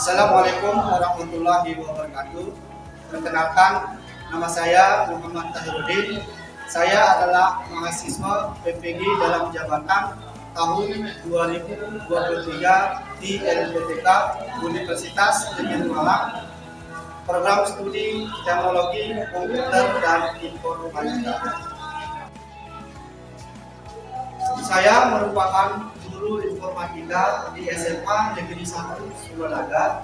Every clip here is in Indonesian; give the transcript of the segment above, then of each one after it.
Assalamualaikum warahmatullahi wabarakatuh. Perkenalkan, nama saya Muhammad Tahiruddin. Saya adalah mahasiswa PPG dalam jabatan tahun 2023 di LPTK Universitas Negeri Malang, program studi teknologi komputer dan informatika. Saya merupakan guru informatika di SMA Negeri 1 Sumbernaga,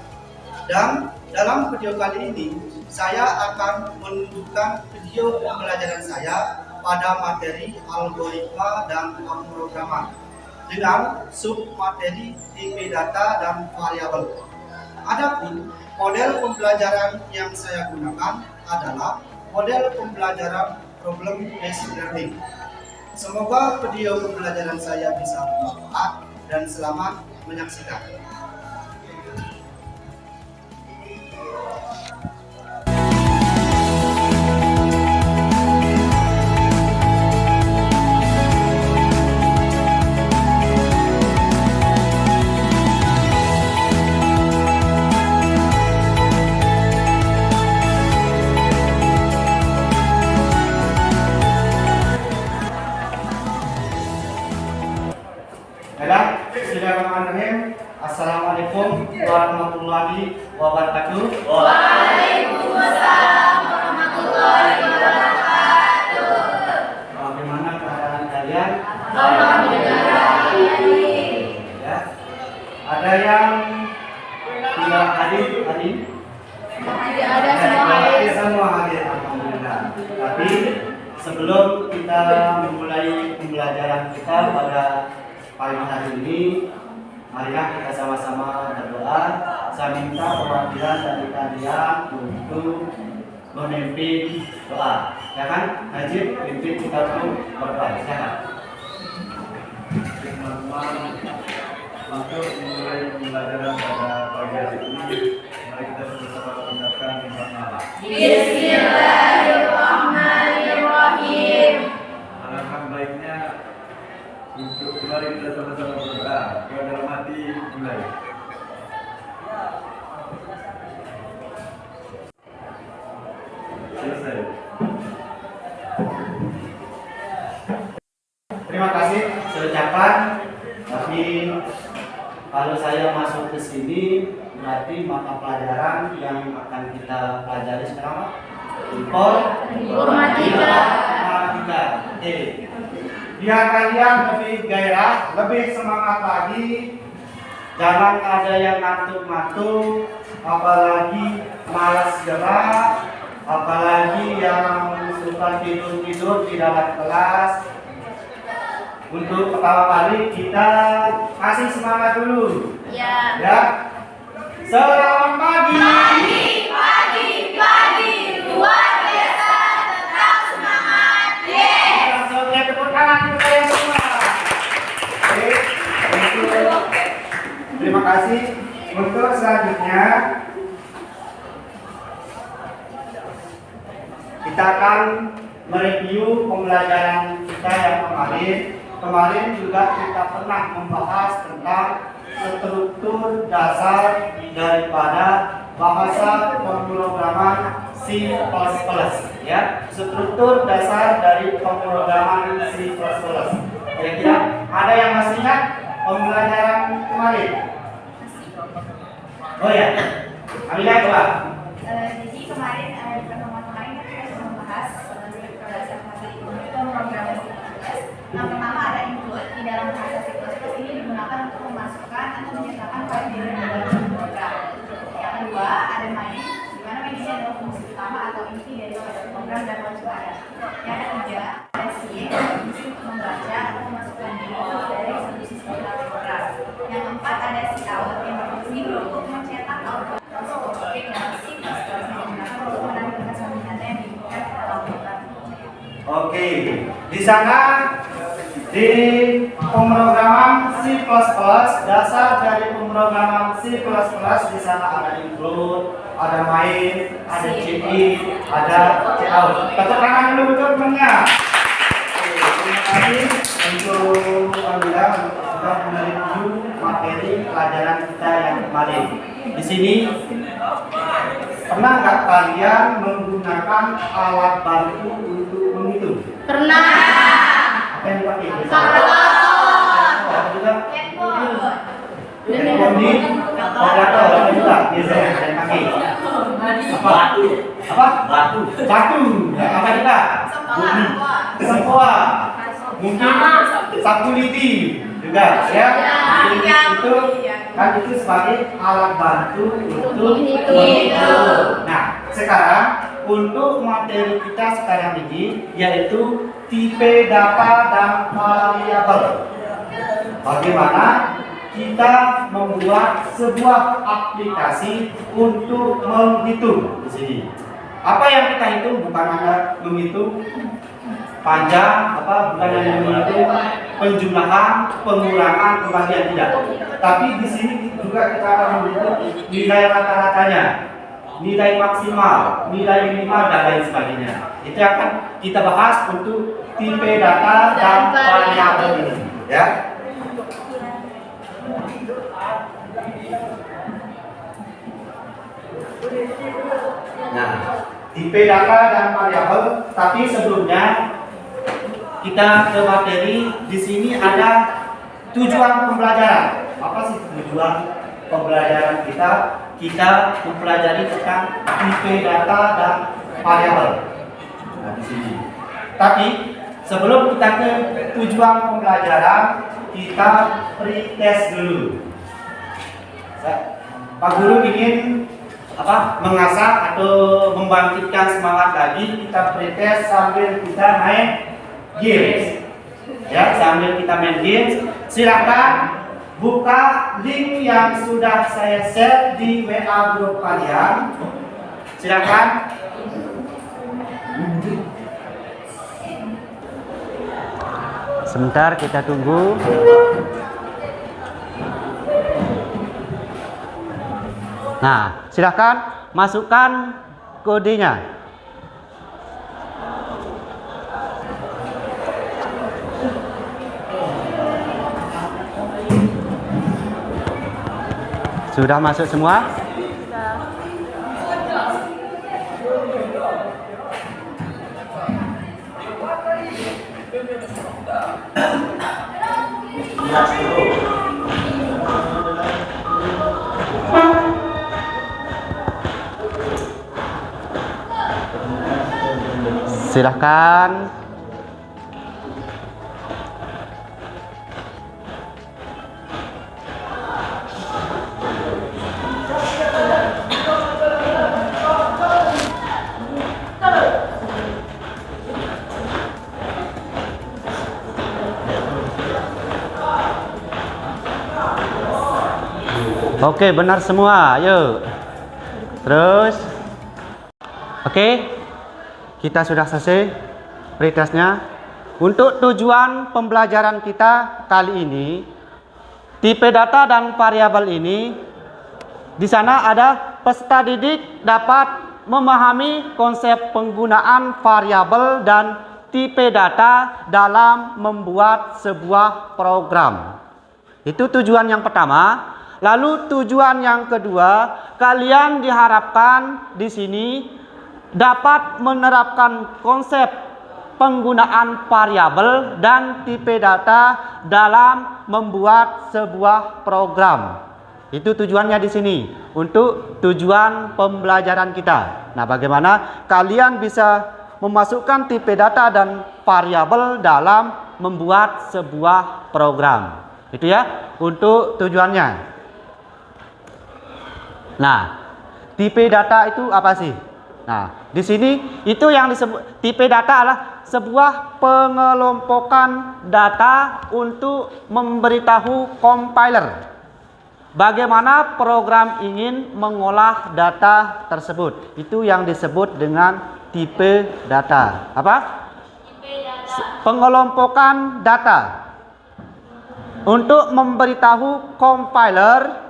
dan dalam video kali ini saya akan menunjukkan video pembelajaran saya pada materi algoritma dan pemrograman dengan submateri tipe data dan variabel. Adapun model pembelajaran yang saya gunakan adalah model pembelajaran problem based learning. Semoga video pembelajaran saya bisa bermanfaat dan selamat menyaksikan. Bismillahirrahmanirrahim. Assalamualaikum warahmatullahi wabarakatuh. Waalaikumsalam warahmatullahi wabarakatuh. Bagaimana keadaan kalian? Alhamdulillah. Ya. Ada yang tidak hadir tadi? Ada semua hadir. Semua hadir, alhamdulillah. Tapi sebelum kita memulai pembelajaran kita pada pagi hari ini, marilah kita sama-sama berdoa. Saya minta perwakilan dari kalian untuk memimpin doa. Ya kan? Najib, pimpin kita untuk berdoa. Silakan. Teman-teman, untuk memulai pembelajaran pada pagi hari ini, mari kita bersama mengucapkan bismillah. Bismillahirrahmanirrahim. Alangkah baiknya untuk mari kita sama-sama berdoa. Doa dalam hati mulai. Selesai. Terima kasih sudah ucapan. Tapi kalau saya masuk ke sini, berarti mata pelajaran yang akan kita pelajari sekarang Informatika. Oke. Biar kalian lebih gairah, lebih semangat lagi. Jangan ada yang ngantuk-ngantuk, apalagi malas gerak, apalagi yang suka tidur-tidur di dalam kelas. Untuk pertama kali kita kasih semangat dulu. Ya. Ya. Selamat pagi. Pagi. Luar biasa. Tetap semangat. Yes. Langsung tepuk tangan untuk kalian semua. Oke. Terima kasih. Untuk selanjutnya kita akan mereview pembelajaran kita yang kemarin. Kemarin juga kita pernah membahas tentang struktur dasar daripada bahasa pemrograman C++, ya. Struktur dasar dari pemrograman C++. Kira-kira ada yang masih ingat pembelajaran kemarin? Oh ya, Amila coba. Jadi kemarin di pertemuan kemarin kita sudah membahas struktur dasar bahasa pemrograman C++. Yang pertama ada include. Di dalam bahasa C++ ini digunakan untuk memasukkan atau menyertakan file di dalam program. Yang kedua ada main, di mana main ini adalah fungsi utama atau inti dari suatu program dan wajib ada. Yang ketiga ada sing, fungsi untuk membaca atau memasukkan input dari satu sistem dalam program. Yang keempat ada cout yang berfungsi untuk mencetak output objek dalam C++ yang digunakan untuk menampilkan sambungan data yang diinputkan ke dalam program. Oke, di sana di pemrograman C++, dasar dari pemrograman C++ di sana ada include, ada main, ada CI, ada cout. Tepuk tangan dulu untuk temennya. Oke, terima kasih untuk Anda untuk sudah mereview materi pelajaran kita yang kemarin. Di sini pernah nggak kalian menggunakan alat bantu untuk menghitung? Pernah. Apa yang dipakai? Kalkulator. Apa juga? Handphone. Handphone di kalkulator. Apa juga? Biasanya yang pakai. Apa? Apa? Batu. Batu. Ya, apa juga? Sempoa. Mungkin sapu lidi juga ya. Itu kan itu sebagai alat bantu untuk menghitung. Nah, sekarang untuk materi kita sekarang ini yaitu tipe data dan variabel. Bagaimana kita membuat sebuah aplikasi untuk menghitung di sini. Apa yang kita hitung bukan hanya menghitung panjang, bukan hanya menghitung penjumlahan, pengurangan, pembagian, tidak. Tapi di sini juga kita akan menghitung nilai rata-ratanya, nilai maksimal, nilai minimal dan lain sebagainya. Itu akan kita bahas untuk tipe data dan variabel ini, ya. Nah, tipe data dan variabel, tapi sebelumnya kita ke materi. Di sini ada tujuan pembelajaran. Apa sih tujuan pembelajaran kita? Kita mempelajari tentang tipe data dan variabel. Nah, di sini. Tapi sebelum kita ke tujuan pembelajaran, kita pretest dulu. Pak Guru ingin mengasah atau membangkitkan semangat lagi, kita pretest sambil kita main games. Ya, sambil kita main games, silakan buka link yang sudah saya share di WA grup kalian. Silakan. Sebentar kita tunggu. Nah, silakan masukkan kodenya. Sudah masuk semua? Silahkan. Oke, benar semua. Yuk. Terus. Oke. Kita sudah selesai pretestnya. Untuk tujuan pembelajaran kita kali ini, tipe data dan variabel ini, di sana ada peserta didik dapat memahami konsep penggunaan variabel dan tipe data dalam membuat sebuah program. Itu tujuan yang pertama. Lalu tujuan yang kedua, kalian diharapkan di sini dapat menerapkan konsep penggunaan variabel dan tipe data dalam membuat sebuah program. Itu tujuannya di sini untuk tujuan pembelajaran kita. Nah, bagaimana kalian bisa memasukkan tipe data dan variabel dalam membuat sebuah program. Itu ya untuk tujuannya. Nah, tipe data itu apa sih? Nah, di sini itu yang disebut tipe data adalah sebuah pengelompokan data untuk memberitahu compiler bagaimana program ingin mengolah data tersebut. Itu yang disebut dengan tipe data. Apa? Tipe data. Pengelompokan data untuk memberitahu compiler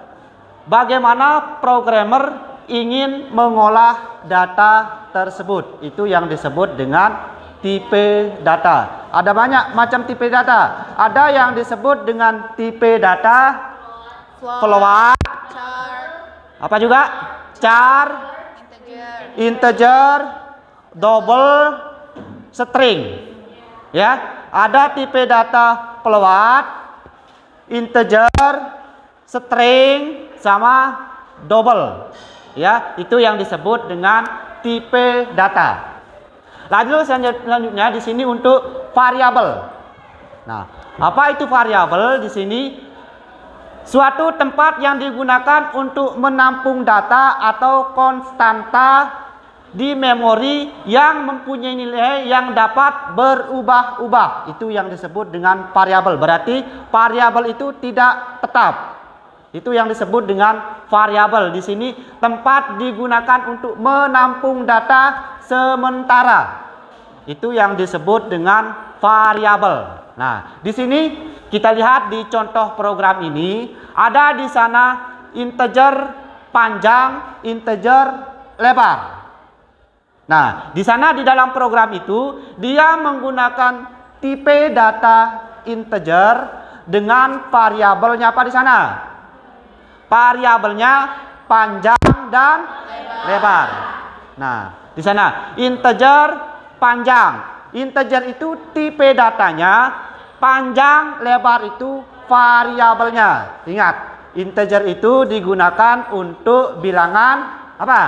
bagaimana programmer ingin mengolah data tersebut. Itu yang disebut dengan tipe data. Ada banyak macam tipe data. Ada yang disebut dengan tipe data float, apa juga? Char, integer, double, string. Ya, ada tipe data float, integer, string, sama double. Ya, itu yang disebut dengan tipe data. Lalu selanjutnya di sini untuk variabel. Nah, apa itu variabel di sini? Suatu tempat yang digunakan untuk menampung data atau konstanta di memori yang mempunyai nilai yang dapat berubah-ubah. Itu yang disebut dengan variabel. Berarti variabel itu tidak tetap. Itu yang disebut dengan variabel. Di sini tempat digunakan untuk menampung data sementara. Itu yang disebut dengan variabel. Nah, di sini kita lihat di contoh program ini ada di sana integer panjang, integer lebar. Nah, di sana di dalam program itu dia menggunakan tipe data integer dengan variabelnya apa di sana? Variabelnya panjang dan lebar. Nah, di sana integer panjang. Integer itu tipe datanya, panjang lebar itu variabelnya. Ingat, integer itu digunakan untuk bilangan apa?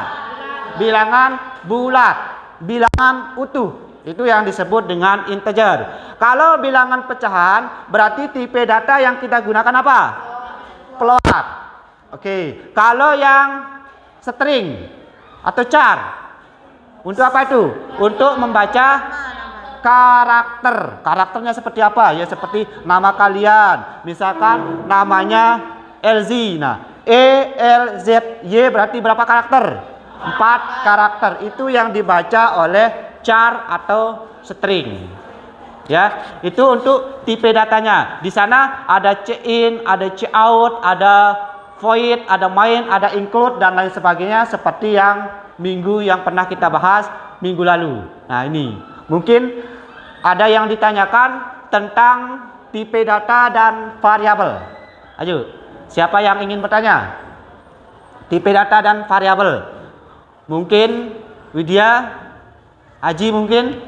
Bilangan bulat, bilangan utuh. Itu yang disebut dengan integer. Kalau bilangan pecahan, berarti tipe data yang kita gunakan apa? Float. Oke. Kalau yang string atau char, untuk apa itu? Untuk membaca karakter. Karakternya seperti apa? Ya seperti nama kalian. Misalkan namanya LZ. Nah, ELZY berarti berapa karakter? 4 karakter. Itu yang dibaca oleh char atau string. Ya, itu untuk tipe datanya. Di sana ada c-in, ada c-out, ada void, ada main, ada include dan lain sebagainya seperti yang minggu yang pernah kita bahas minggu lalu. Nah, ini mungkin ada yang ditanyakan tentang tipe data dan variabel. Ayo, siapa yang ingin bertanya? Tipe data dan variabel. Mungkin Widya, Aji mungkin?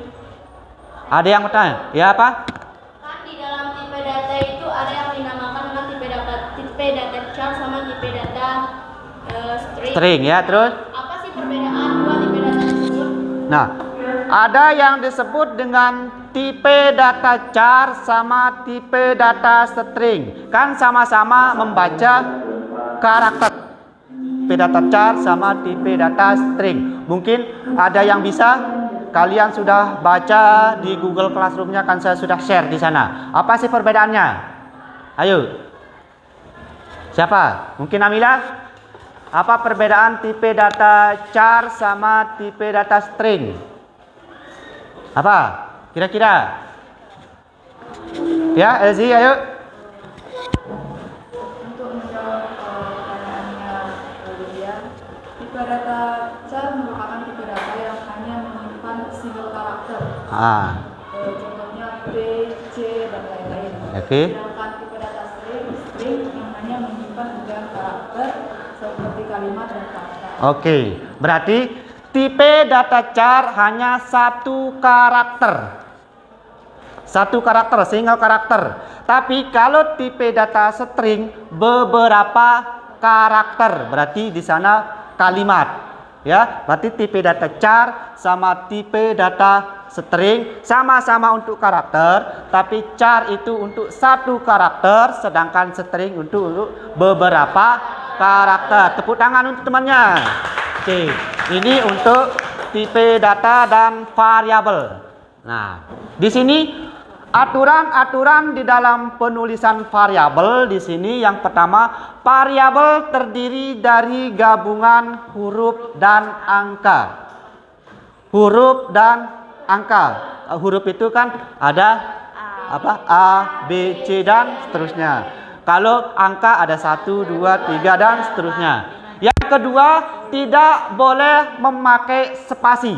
Ada yang bertanya? Ya apa? Kan di dalam tipe data itu ada yang dinamakan dengan tipe data char sama tipe data string. String ya, terus? Apa sih perbedaan dua tipe data tersebut? Nah, ada yang disebut dengan tipe data char sama tipe data string. Kan sama-sama membaca karakter. Tipe data char sama tipe data string. Mungkin ada yang bisa? Kalian sudah baca di Google Classroom-nya, kan saya sudah share di sana. Apa sih perbedaannya? Ayo. Siapa? Mungkin Amila? Apa perbedaan tipe data char sama tipe data string? Apa? Kira-kira? Ya, Elzi, ayo. Untuk menjawab pertanyaannya Lydia, tipe data char merupakan tipe data yang hanya menyimpan single karakter. Contohnya B, C, dan lain-lain. Oke. Sedangkan tipe data string yang hanya menyimpan 9 karakter seperti kalimat dan kata. Oke, berarti tipe data char hanya satu karakter. Satu karakter, single karakter. Tapi kalau tipe data string beberapa karakter, berarti di sana kalimat. Ya, berarti tipe data char sama tipe data string sama-sama untuk karakter, tapi char itu untuk satu karakter, sedangkan string untuk beberapa karakter. Tepuk tangan untuk temannya. Oke, ini untuk tipe data dan variabel. Nah, di sini aturan-aturan di dalam penulisan variabel di sini yang pertama, variabel terdiri dari gabungan huruf dan angka. Huruf dan angka. Huruf itu kan ada apa? A, B, C dan seterusnya. Kalau angka ada 1, 2, 3 dan seterusnya. Yang kedua, tidak boleh memakai spasi.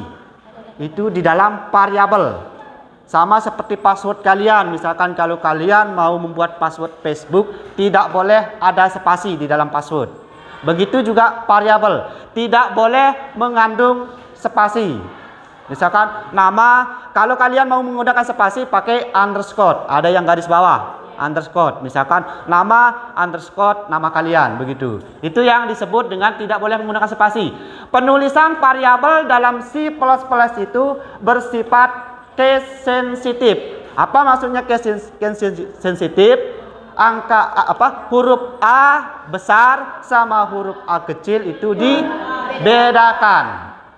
Itu di dalam variabel. Sama seperti password kalian. Misalkan kalau kalian mau membuat password Facebook, tidak boleh ada spasi di dalam password. Begitu juga variabel, tidak boleh mengandung spasi. Misalkan nama, kalau kalian mau menggunakan spasi pakai underscore, ada yang garis bawah, underscore. Misalkan nama underscore nama kalian, begitu. Itu yang disebut dengan tidak boleh menggunakan spasi. Penulisan variabel dalam C++ itu bersifat case sensitif. Apa maksudnya case sensitif? Huruf A besar sama huruf A kecil itu dibedakan.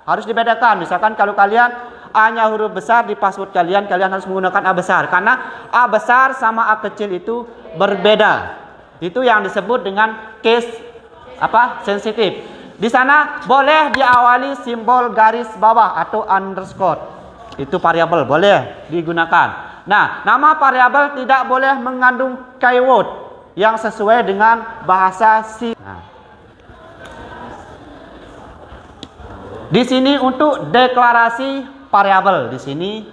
Harus dibedakan. Misalkan kalau kalian A-nya huruf besar di password kalian harus menggunakan A besar, karena A besar sama A kecil itu berbeda. Itu yang disebut dengan case sensitif. Di sana boleh diawali simbol garis bawah atau underscore. Itu variabel boleh digunakan. Nah, nama variabel tidak boleh mengandung keyword yang sesuai dengan bahasa C. Di sini untuk deklarasi variabel, di sini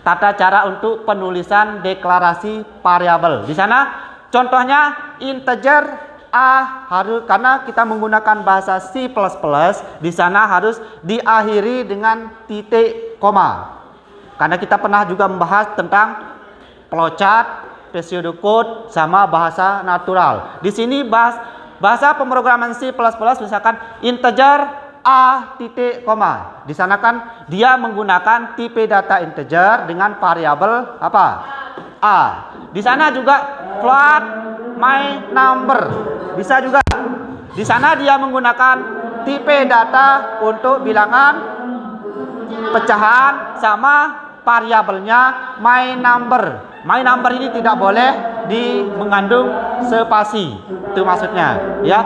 tata cara untuk penulisan deklarasi variabel. Di sana contohnya integer A harus, karena kita menggunakan bahasa C++, di sana harus diakhiri dengan titik koma. Karena kita pernah juga membahas tentang flowchart, pseudocode sama bahasa natural. Di sini bahasa pemrograman C++ misalkan integer A titik koma. Di sana kan dia menggunakan tipe data integer dengan variabel A. Di sana juga float my number. Bisa juga. Di sana dia menggunakan tipe data untuk bilangan pecahan sama variabelnya my number. My number ini tidak boleh mengandung spasi. Itu maksudnya, ya.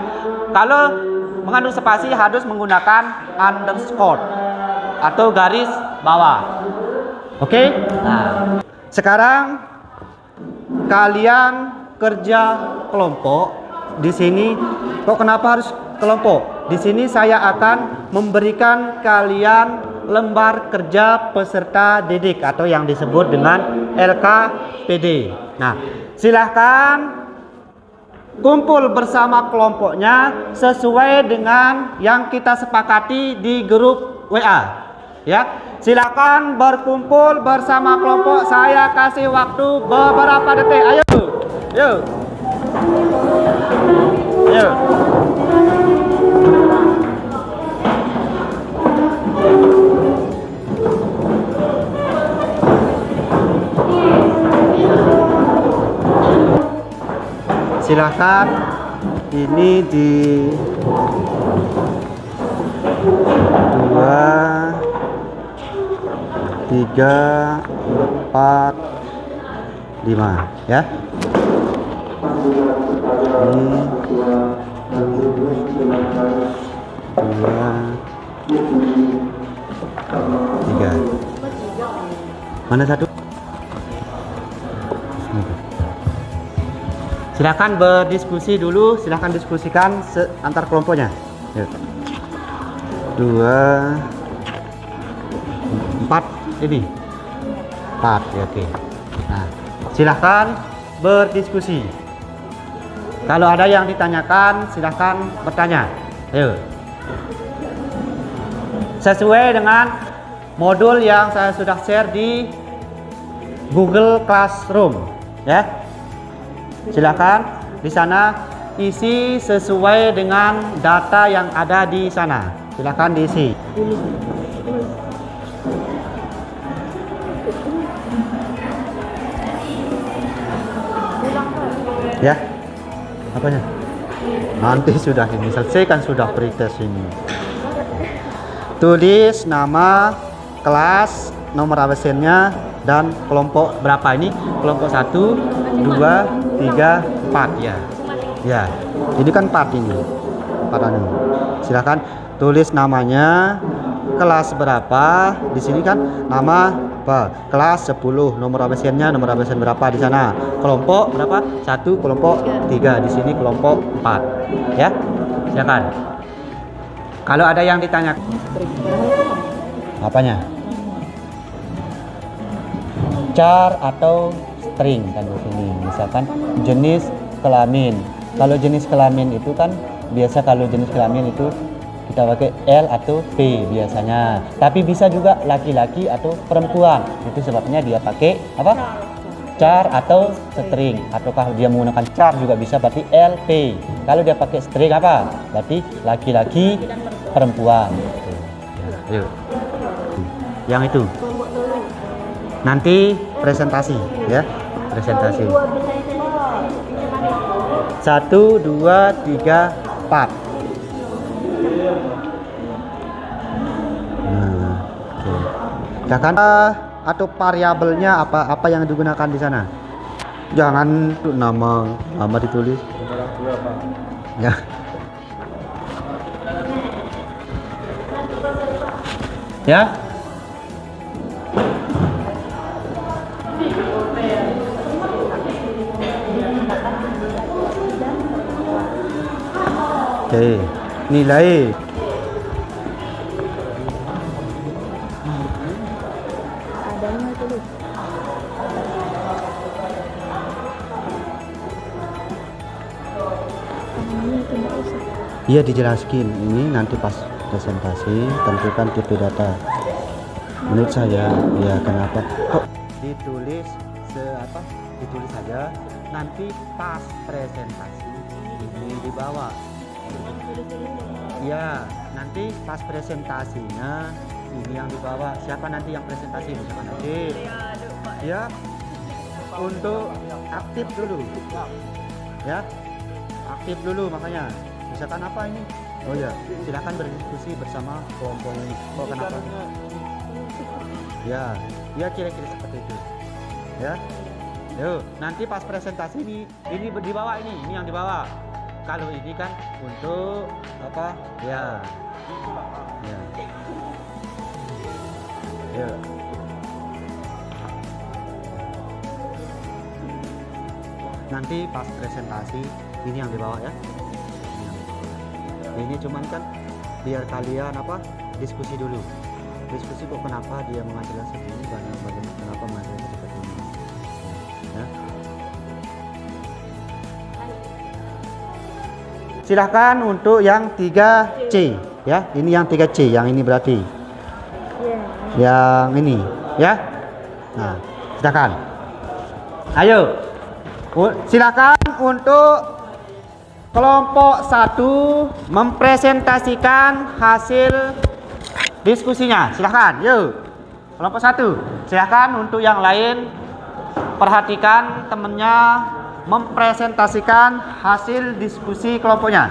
Kalau mengandung spasi harus menggunakan underscore atau garis bawah. Oke? Nah, sekarang kalian kerja kelompok. Di sini kok kenapa harus kelompok? Di sini saya akan memberikan kalian lembar kerja peserta didik atau yang disebut dengan LKPD. Nah, silahkan kumpul bersama kelompoknya sesuai dengan yang kita sepakati di grup WA. Ya, silakan berkumpul bersama kelompok. Saya kasih waktu beberapa detik. Ayo, yuk, yuk. Silakan, ini di 2, 3, 4, 5 ya. Ini 2, 3. Mana satu? Silakan berdiskusi dulu, silakan diskusikan antar kelompoknya. 2, 4 ini 4 ya, oke. Nah, silakan berdiskusi. Kalau ada yang ditanyakan, silakan bertanya. Ayo. Sesuai dengan modul yang saya sudah share di Google Classroom, ya. Silakan di sana isi sesuai dengan data yang ada di sana. Silakan diisi. Ya, apanya? Nanti sudah ini selesaikan, sudah pretest ini. Tulis nama, kelas, nomor absennya, dan kelompok berapa ini? Kelompok 1, 2, 3, 4 ya. Ya. Jadi kan 4 ini. 4 ini. Silakan tulis namanya, kelas berapa? Di sini kan nama apa? Kelas 10, nomor absennya, nomor absen berapa di sana? Kelompok berapa? 1, kelompok 3. Di sini kelompok 4. Ya. Silakan. Kalau ada yang ditanya apanya? char atau string kan di sini. Misalkan jenis kelamin. Kalau jenis kelamin itu kan biasa kalau jenis kelamin itu kita pakai L atau P biasanya. Tapi bisa juga laki-laki atau perempuan. Itu sebabnya dia pakai apa? Char atau string. Ataukah dia menggunakan char juga bisa berarti L, P. Kalau dia pakai string apa? Berarti laki-laki, perempuan. Ayo. Yang itu. Nanti presentasi ya. Presentasi. 1, 2, 3, 4. Nah, oke. Silakan atau variabelnya apa yang digunakan di sana? Jangan nama ditulis. Ya. Ya. Oke, nilai. Iya dijelaskin ini nanti pas presentasi tentukan tipe data. Menurut saya ya kenapa kok ditulis ditulis saja nanti pas presentasi ini dibawa. Ya nanti pas presentasinya ini yang dibawa. Siapa nanti yang presentasi misalkan Adit ya untuk aktif dulu ya aktif dulu makanya. Misalkan apa ini? Oh ya, silakan berdiskusi bersama kelompok ini. Oh kenapa? Ya, ya kira-kira seperti itu. Ya, yuk nanti pas presentasi ini dibawa ini yang dibawa. Kalau ini kan untuk apa? Ya, ya, ya. Nanti pas presentasi ini yang dibawa ya. Ini cuman kan biar kalian diskusi dulu. Diskusi kok kenapa dia mengajarkan seperti ini, bagaimana kenapa mengajarkan seperti ini. Ya. Silahkan untuk yang 3C ya. Ini yang 3C, yang ini berarti. Yang ini ya. Nah, silakan. Ayo. Silakan untuk kelompok 1 mempresentasikan hasil diskusinya. Silahkan, yuk. Kelompok 1, silahkan untuk yang lain perhatikan temennya mempresentasikan hasil diskusi kelompoknya.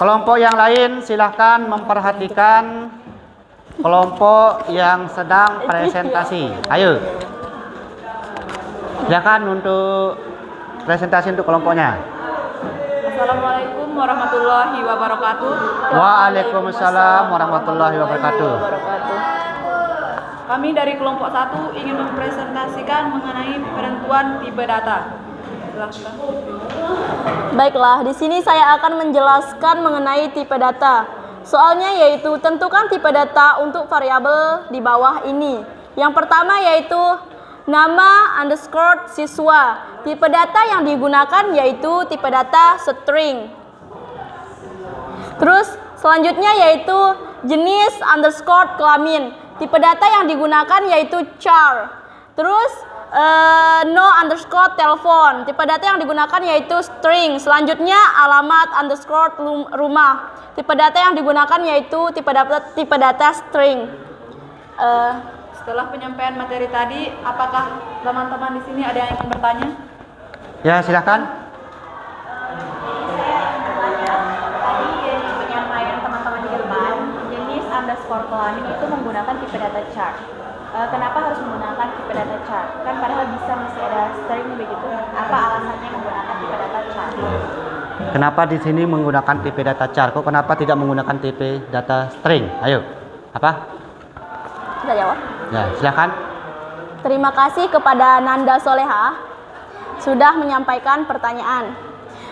Kelompok yang lain silahkan memperhatikan kelompok yang sedang presentasi. Ayo. Silakan untuk presentasi untuk kelompoknya. Assalamualaikum warahmatullahi wabarakatuh. Waalaikumsalam warahmatullahi wabarakatuh. Kami dari kelompok 1 ingin mempresentasikan mengenai penentuan tipe data. Silakan. Baiklah, di sini saya akan menjelaskan mengenai tipe data. Soalnya yaitu tentukan tipe data untuk variabel di bawah ini. Yang pertama yaitu nama underscore siswa. Tipe data yang digunakan yaitu tipe data string. Terus selanjutnya yaitu jenis underscore kelamin. Tipe data yang digunakan yaitu char. Terus no underscore telepon. Tipe data yang digunakan yaitu string. Selanjutnya alamat underscore rumah. Tipe data yang digunakan yaitu tipe data string. Setelah penyampaian materi tadi, apakah teman-teman di sini ada yang ingin bertanya? Ya, silakan. Tadi dari penyampaian teman-teman di depan, jenis underscore kelamin itu menggunakan tipe data char. Kenapa harus menggunakan tipe data char? Kan padahal bisa masih ada string begitu. Apa alasannya menggunakan tipe data char? Kenapa di sini menggunakan tipe data char? Kok kenapa tidak menggunakan tipe data string? Ayo. Apa? Bisa jawab? Ya, silakan. Terima kasih kepada Nanda Soleha sudah menyampaikan pertanyaan.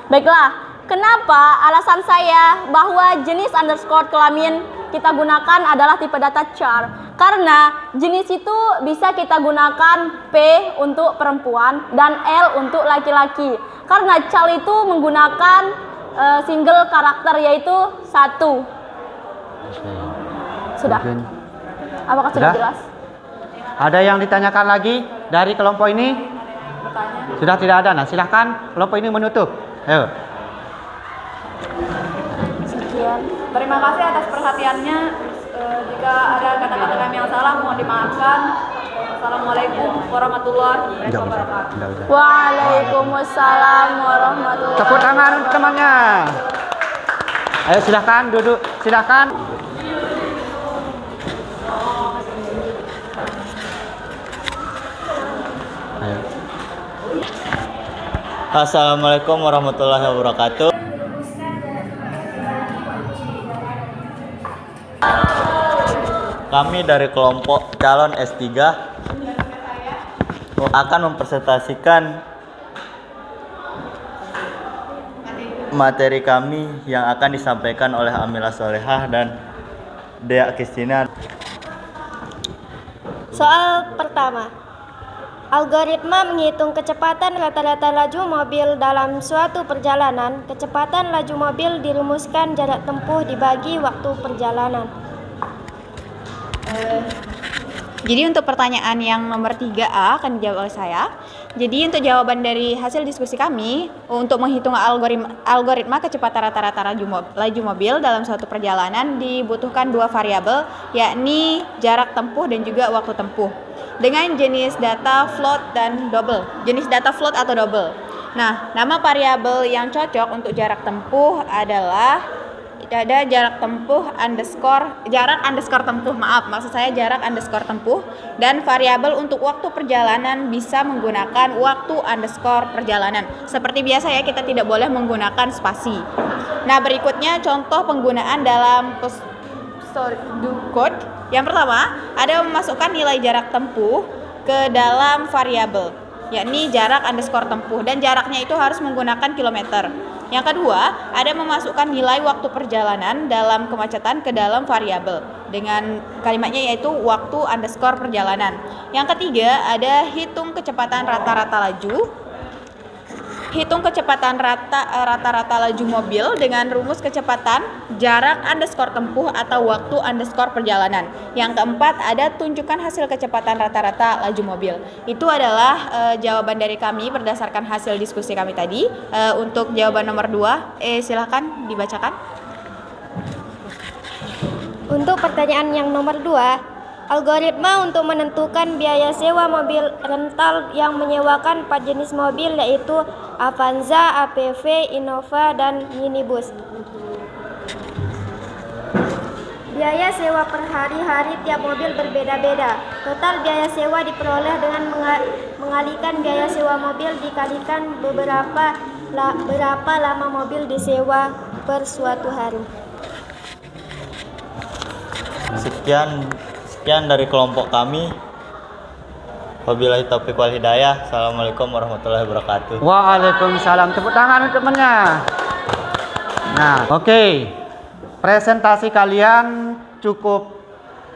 Baiklah, kenapa alasan saya bahwa jenis underscore kelamin kita gunakan adalah tipe data char? Karena jenis itu bisa kita gunakan P untuk perempuan dan L untuk laki-laki. Karena child itu menggunakan single karakter yaitu 1. Sudah. Apakah sudah jelas? Ada yang ditanyakan lagi dari kelompok ini? Bertanya. Sudah tidak ada. Nah, silahkan kelompok ini menutup. Ayo. Sekian. Terima kasih atas perhatiannya. Jika ada kata-kata kami yang salah mohon dimaafkan. Assalamualaikum warahmatullahi wabarakatuh. Waalaikumsalam warahmatullahi Tepuk tangan untuk temannya. Ayo silahkan duduk. Silahkan. Ayo. Assalamualaikum warahmatullahi wabarakatuh. Kami dari kelompok calon S3 akan mempresentasikan materi kami yang akan disampaikan oleh Amila Solehah dan Dea Kristina. Soal pertama, algoritma menghitung kecepatan rata-rata laju mobil dalam suatu perjalanan. Kecepatan laju mobil dirumuskan jarak tempuh dibagi waktu perjalanan. Jadi untuk pertanyaan yang nomor 3A akan dijawab oleh saya. Jadi untuk jawaban dari hasil diskusi kami, untuk menghitung algoritma kecepatan rata-rata laju mobil dalam suatu perjalanan dibutuhkan 2 variabel, yakni jarak tempuh dan juga waktu tempuh, dengan jenis data float dan double. Jenis data float atau double. Nah, nama variabel yang cocok untuk jarak tempuh adalah ada jarak underscore tempuh, maksud saya jarak underscore tempuh, dan variabel untuk waktu perjalanan bisa menggunakan waktu underscore perjalanan. Seperti biasa ya, kita tidak boleh menggunakan spasi. Nah, berikutnya contoh penggunaan dalam pseudocode. Yang pertama, ada memasukkan nilai jarak tempuh ke dalam variabel, yakni jarak underscore tempuh, dan jaraknya itu harus menggunakan kilometer. Yang kedua, ada memasukkan nilai waktu perjalanan dalam kemacetan ke dalam variabel dengan kalimatnya yaitu waktu underscore perjalanan. Yang ketiga, ada hitung kecepatan rata-rata laju. Hitung kecepatan rata-rata laju mobil dengan rumus kecepatan jarak underscore tempuh atau waktu underscore perjalanan. Yang keempat, ada tunjukkan hasil kecepatan rata-rata laju mobil. Itu adalah jawaban dari kami berdasarkan hasil diskusi kami tadi. Untuk jawaban nomor 2, silahkan dibacakan. Untuk pertanyaan yang nomor 2, algoritma untuk menentukan biaya sewa mobil rental yang menyewakan 4 jenis mobil yaitu Avanza, APV, Innova, dan minibus. Biaya sewa per hari tiap mobil berbeda-beda. Total biaya sewa diperoleh dengan mengalihkan biaya sewa mobil dikalikan berapa lama mobil disewa per suatu hari. Sekian dari kelompok kami. Wabillahi taufiq wal hidayah. Assalamualaikum warahmatullahi wabarakatuh. Waalaikumsalam. Tepuk tangan untuk temannya. Nah, oke. Presentasi kalian cukup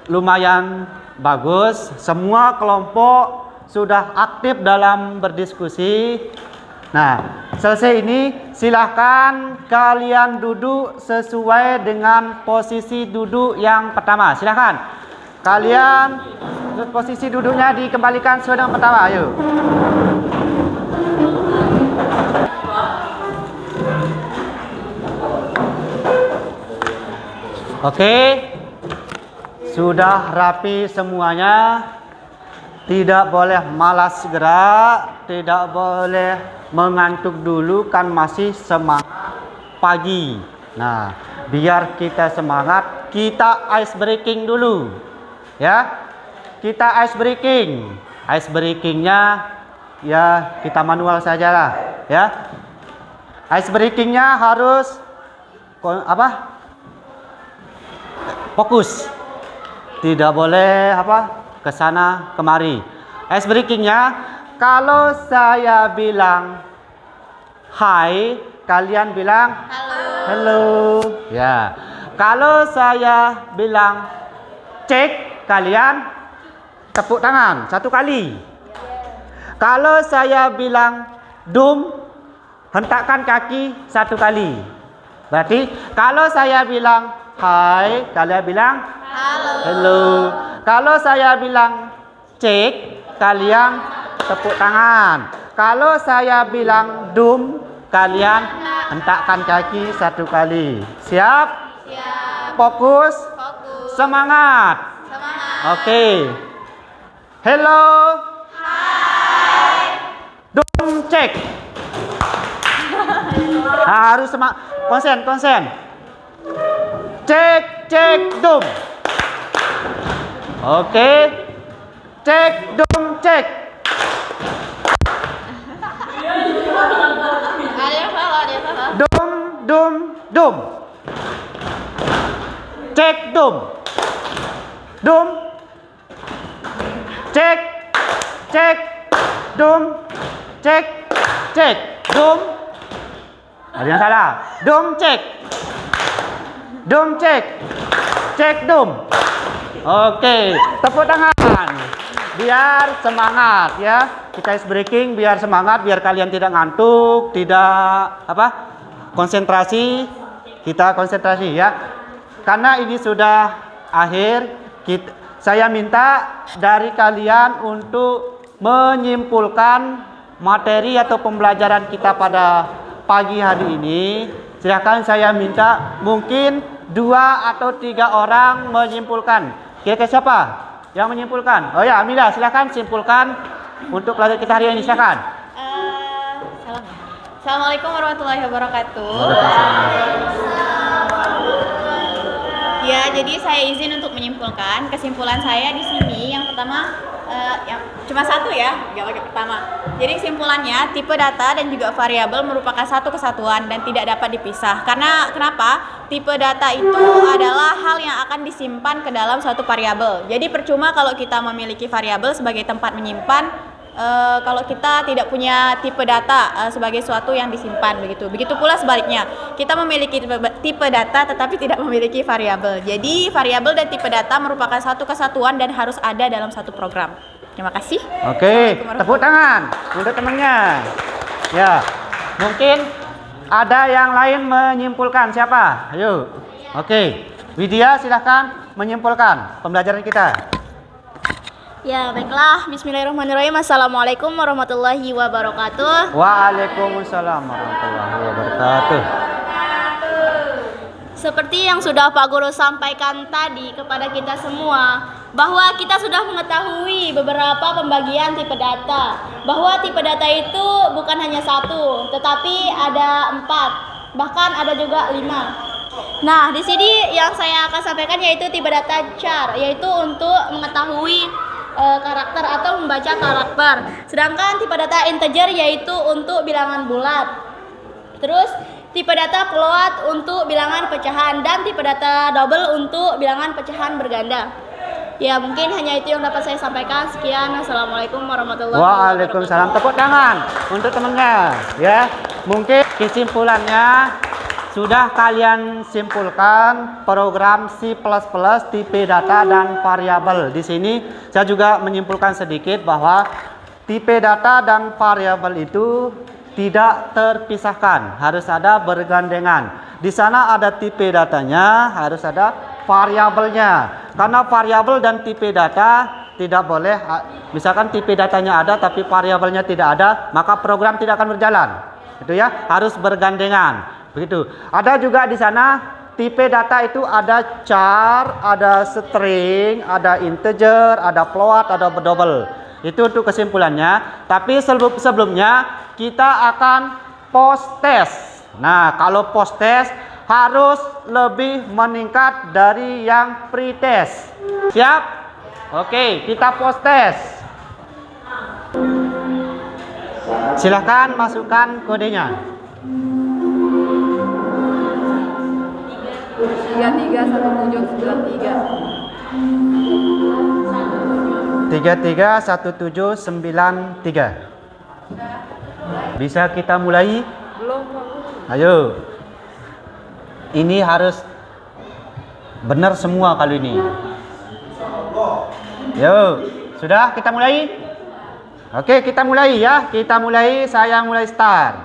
lumayan bagus. Semua kelompok sudah aktif dalam berdiskusi. Nah, selesai ini silahkan kalian duduk sesuai dengan posisi duduk yang pertama. Silahkan kalian posisi duduknya dikembalikan sesuai dengan pertama. Ayo. Oke, sudah rapi semuanya. Tidak boleh malas gerak, tidak boleh mengantuk dulu, kan masih semangat pagi. Nah, biar kita semangat, kita ice breaking dulu. Ya, kita ice breaking. Ice breakingnya ya kita manual sajalah. Ya, ice breakingnya harus fokus. Tidak boleh kesana kemari. Ice breakingnya, kalau saya bilang hai, kalian bilang hello. Ya. Kalau saya bilang cek, kalian tepuk tangan 1 kali. Kalau saya bilang dum, hentakkan kaki 1 kali. Berarti kalau saya bilang hai, kalian bilang hello. Kalau saya bilang cek, kalian tepuk tangan. Kalau saya bilang dum, kalian hentakkan kaki 1 kali. Siap? Siap. Fokus. Fokus. Semangat. Semangat. Oke. Hello. Hai. Dum cek. Harus konsen. Cek dum. Oke. Cek dum cek. Ada yang salah. Dum. Cek dum. Cek. Dum. Cek. Dum. Ada yang salah. Dum cek. Cek dum. Oke, tepuk tangan. Biar semangat ya. Kita ice breaking biar semangat, biar kalian tidak ngantuk, tidak konsentrasi. Kita konsentrasi ya. Karena ini sudah akhir, saya minta dari kalian untuk menyimpulkan materi atau pembelajaran kita pada pagi hari ini. Silakan saya minta mungkin 2 atau 3 orang menyimpulkan. Kira-kira siapa yang menyimpulkan? Oh ya, Amila, silakan simpulkan untuk pelajaran kita hari ini. Silakan. Salam ya. Assalamualaikum warahmatullahi wabarakatuh. Ya, jadi saya izin untuk menyimpulkan. Kesimpulan saya di sini yang pertama, yang cuma satu ya, nggak pakai pertama. Jadi kesimpulannya, tipe data dan juga variabel merupakan satu kesatuan dan tidak dapat dipisah. Karena kenapa? Tipe data itu adalah hal yang akan disimpan ke dalam suatu variabel. Jadi percuma kalau kita memiliki variabel sebagai tempat menyimpan, kalau kita tidak punya tipe data sebagai suatu yang disimpan begitu. Begitu pula sebaliknya, kita memiliki tipe data tetapi tidak memiliki variabel. Jadi variabel dan tipe data merupakan satu kesatuan dan harus ada dalam satu program. Terima kasih. Oke, tepuk tangan untuk temannya. Ya, mungkin ada yang lain menyimpulkan. Siapa? Ayo. Oke, Widya silahkan menyimpulkan pembelajaran kita. Ya, baiklah. Bismillahirrahmanirrahim. Assalamualaikum warahmatullahi wabarakatuh. Waalaikumsalam warahmatullahi wabarakatuh. Seperti yang sudah Pak Guru sampaikan tadi kepada kita semua, bahwa kita sudah mengetahui beberapa pembagian tipe data. Bahwa tipe data itu bukan hanya 1, tetapi ada 4, bahkan ada juga 5. Nah, di sini yang saya akan sampaikan yaitu tipe data char, yaitu untuk mengetahui karakter atau membaca karakter. Sedangkan tipe data integer yaitu untuk bilangan bulat. Terus tipe data float untuk bilangan pecahan dan tipe data double untuk bilangan pecahan berganda. Ya, mungkin hanya itu yang dapat saya sampaikan. Sekian. Assalamualaikum warahmatullahi wabarakatuh. Waalaikumsalam. Tepuk tangan untuk temannya. Ya, mungkin kesimpulannya sudah kalian simpulkan program C++ tipe data dan variabel. Di sini saya juga menyimpulkan sedikit bahwa tipe data dan variabel itu tidak terpisahkan, harus ada bergandengan. Di sana ada tipe datanya, harus ada variabelnya. Karena variabel dan tipe data tidak boleh, misalkan tipe datanya ada tapi variabelnya tidak ada, maka program tidak akan berjalan. Itu ya, harus bergandengan. Begitu. Ada juga di sana tipe data itu ada char, ada string, ada integer, ada float, ada double. Itu untuk kesimpulannya. Tapi sebelumnya kita akan post test. Nah, kalau post test harus lebih meningkat dari yang pre test. Siap? Oke, kita post test. Silahkan masukkan kodenya. 331793. Bisa kita mulai? Belum. Ayo. Ini harus benar semua kali ini. Yuk, sudah kita mulai? Oke, kita mulai ya. Kita mulai, saya mulai start.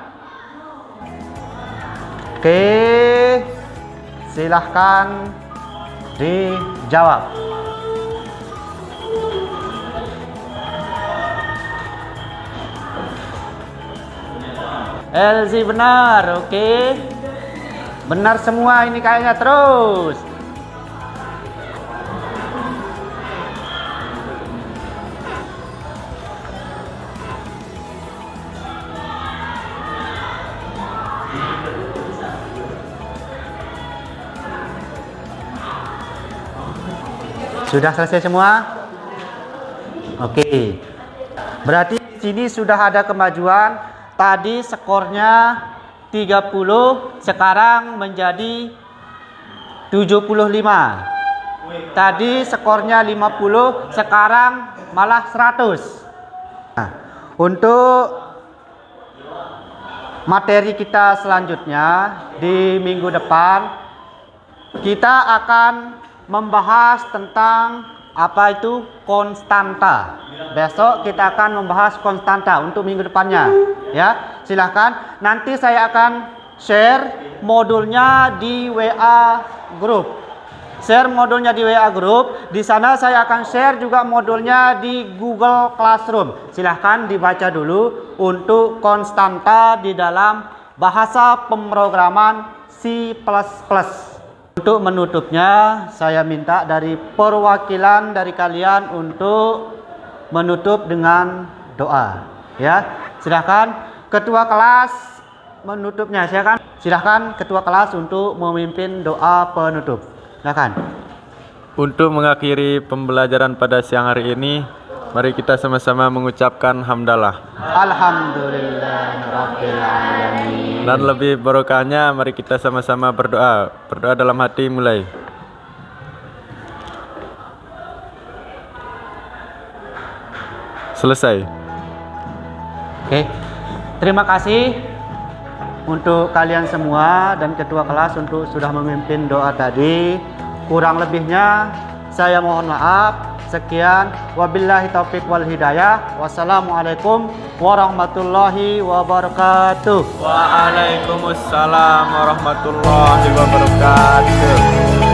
Oke, silahkan dijawab. Elzi benar, oke. Benar semua ini kayaknya terus. Sudah selesai semua? Oke. Berarti di sini sudah ada kemajuan. Tadi skornya 30, sekarang menjadi 75. Tadi skornya 50, sekarang malah 100. Nah, untuk materi kita selanjutnya di minggu depan kita akan membahas tentang apa itu konstanta. Besok kita akan membahas konstanta untuk minggu depannya. Ya, silahkan. Nanti saya akan share modulnya di WA group. Share modulnya di WA group. Di sana saya akan share juga modulnya di Google Classroom. Silahkan dibaca dulu untuk konstanta di dalam bahasa pemrograman C++. Untuk menutupnya, saya minta dari perwakilan dari kalian untuk menutup dengan doa. Ya, silahkan ketua kelas menutupnya. Silahkan ketua kelas untuk memimpin doa penutup. Silahkan. Untuk mengakhiri pembelajaran pada siang hari ini, mari kita sama-sama mengucapkan hamdalah. Alhamdulillahirabbil alamin. Dan lebih barokahnya, mari kita sama-sama berdoa. Berdoa dalam hati mulai. Selesai. Oke. Terima kasih untuk kalian semua dan ketua kelas untuk sudah memimpin doa tadi. Kurang lebihnya saya mohon maaf. Sekian, wabillahi taufiq wal hidayah. Wassalamualaikum warahmatullahi wabarakatuh. Waalaikumsalam warahmatullahi wabarakatuh.